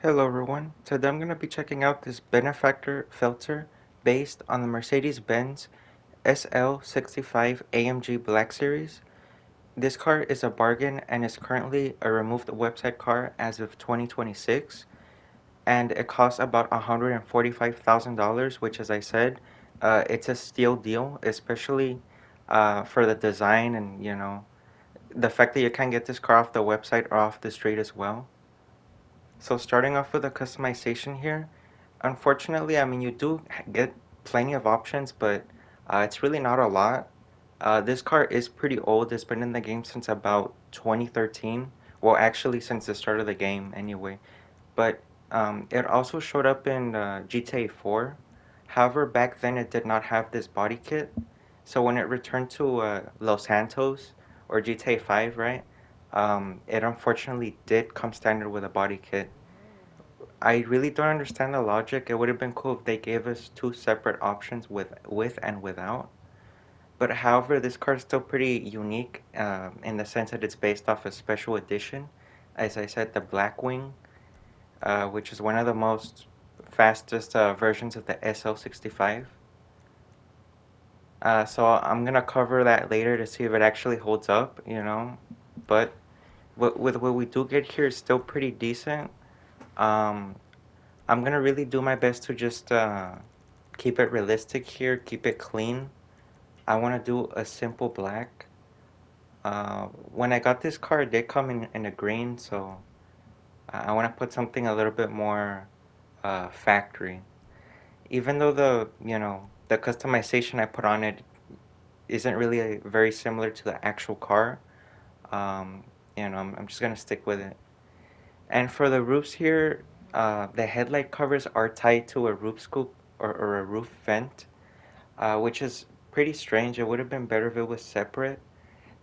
Hello everyone, today I'm going to be checking out this Benefactor Feltzer based on the Mercedes-Benz SL65 AMG Black Series. This car is a bargain and is currently a removed website car as of 2026, and it costs about $145,000, which, as I said, it's a steal deal, especially for the design and the fact that you can't get this car off the website or off the street as well. So starting off with the customization here, unfortunately, I mean, you do get plenty of options, but it's really not a lot. This car is pretty old. It's been in the game since about 2013. Well, actually, since the start of the game, anyway. But it also showed up in GTA 4. However, back then it did not have this body kit. So when it returned to Los Santos or GTA 5, right? It unfortunately did come standard with a body kit. I really don't understand the logic. It would have been cool if they gave us two separate options with and without. But however, this card is still pretty unique in the sense that it's based off a special edition. As I said, the Blackwing, which is one of the most fastest versions of the SL65. So I'm gonna cover that later to see if it actually holds up, But with what we do get here is still pretty decent. Um, I'm gonna really do my best to just keep it realistic here, keep it clean. I want to do a simple black. When I got this car, it did come in a green, so I want to put something a little bit more factory. Even though the customization I put on it isn't really very similar to the actual car, um, I'm just gonna stick with it. And for the roofs here, the headlight covers are tied to a roof scoop or a roof vent, which is pretty strange. It would have been better if it was separate,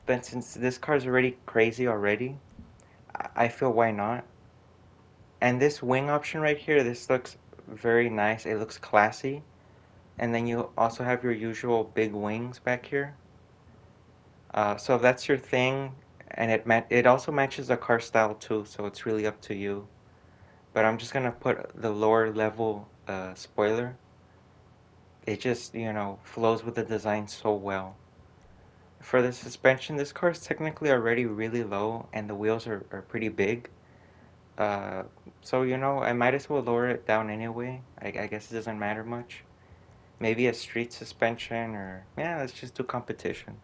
but since this car is already crazy already, I feel why not. And this wing option right here, this looks very nice. It looks classy. And then you also have your usual big wings back here. So if that's your thing, and it also matches the car style too, so it's really up to you. But I'm just gonna put the lower level spoiler. It just, flows with the design so well. For the suspension, this car is technically already really low and the wheels are pretty big. Uh, so, I might as well lower it down anyway. I guess it doesn't matter much. Maybe a street suspension or, yeah, let's just do competition.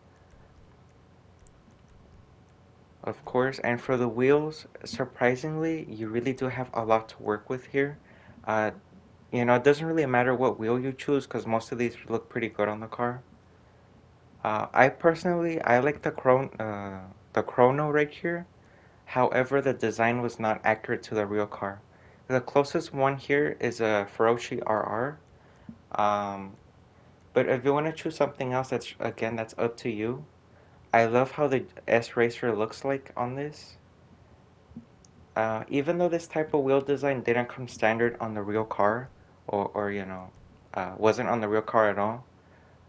Of course, and for the wheels, surprisingly, you really do have a lot to work with here. Uh, it doesn't really matter what wheel you choose because most of these look pretty good on the car. I like the chrono right here. However, the design was not accurate to the real car. The closest one here is a Feroce RR. Um, but if you want to choose something else, that's up to you. I love how the S Racer looks like on this. Even though this type of wheel design didn't come standard on the real car, or wasn't on the real car at all,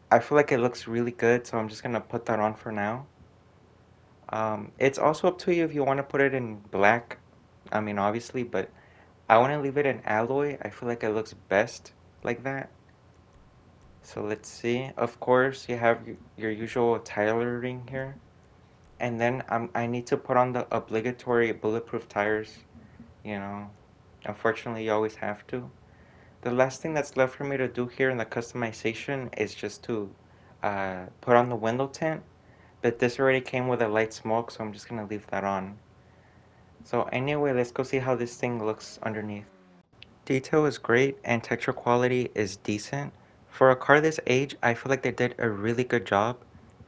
I feel like it looks really good, so I'm just gonna put that on for now. It's also up to you if you want to put it in black. I mean, obviously, but I want to leave it in alloy. I feel like it looks best like that. So let's see. Of course, you have your usual tailoring here. And then I need to put on the obligatory bulletproof tires, you know. Unfortunately, you always have to. The last thing that's left for me to do here in the customization is just to put on the window tint. But this already came with a light smoke, so I'm just going to leave that on. So anyway, let's go see how this thing looks underneath. Detail is great and texture quality is decent. For a car this age, I feel like they did a really good job,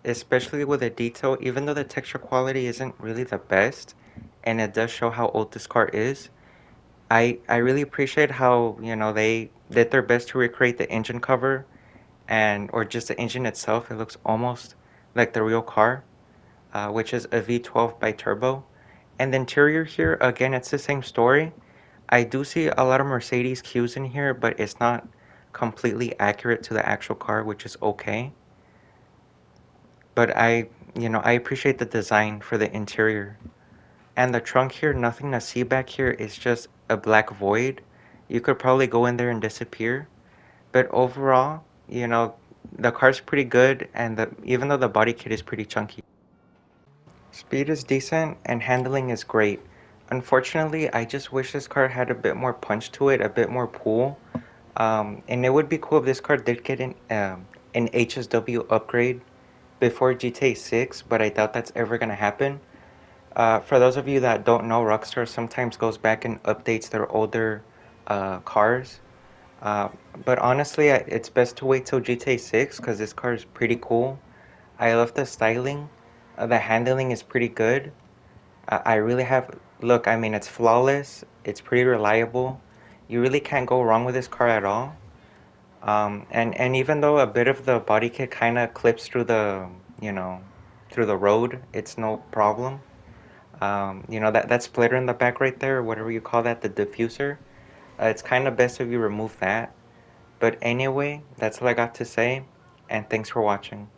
especially with the detail, even though the texture quality isn't really the best, and it does show how old this car is. I really appreciate how, they did their best to recreate the engine cover or just the engine itself. It looks almost like the real car, which is a V12 by turbo. And the interior here, again, it's the same story. I do see a lot of Mercedes cues in here, but it's not completely accurate to the actual car, which is okay. But I appreciate the design for the interior. And the trunk here, nothing to see back here. It's just a black void. You could probably go in there and disappear. But overall, the car's pretty good, and even though the body kit is pretty chunky. Speed is decent and handling is great. Unfortunately, I just wish this car had a bit more punch to it, a bit more pull. And it would be cool if this car did get an HSW upgrade before GTA 6, but I doubt that's ever gonna happen. For those of you that don't know, Rockstar sometimes goes back and updates their older cars. Uh, but honestly, it's best to wait till GTA 6 because this car is pretty cool. I love the styling. The handling is pretty good. I really have. Look, I mean, it's flawless. It's pretty reliable. You really can't go wrong with this car at all. And even though a bit of the body kit kind of clips through you know, through the road, it's no problem. That splitter in the back right there, whatever you call that, the diffuser. It's kind of best if you remove that. But anyway, that's all I got to say, and thanks for watching.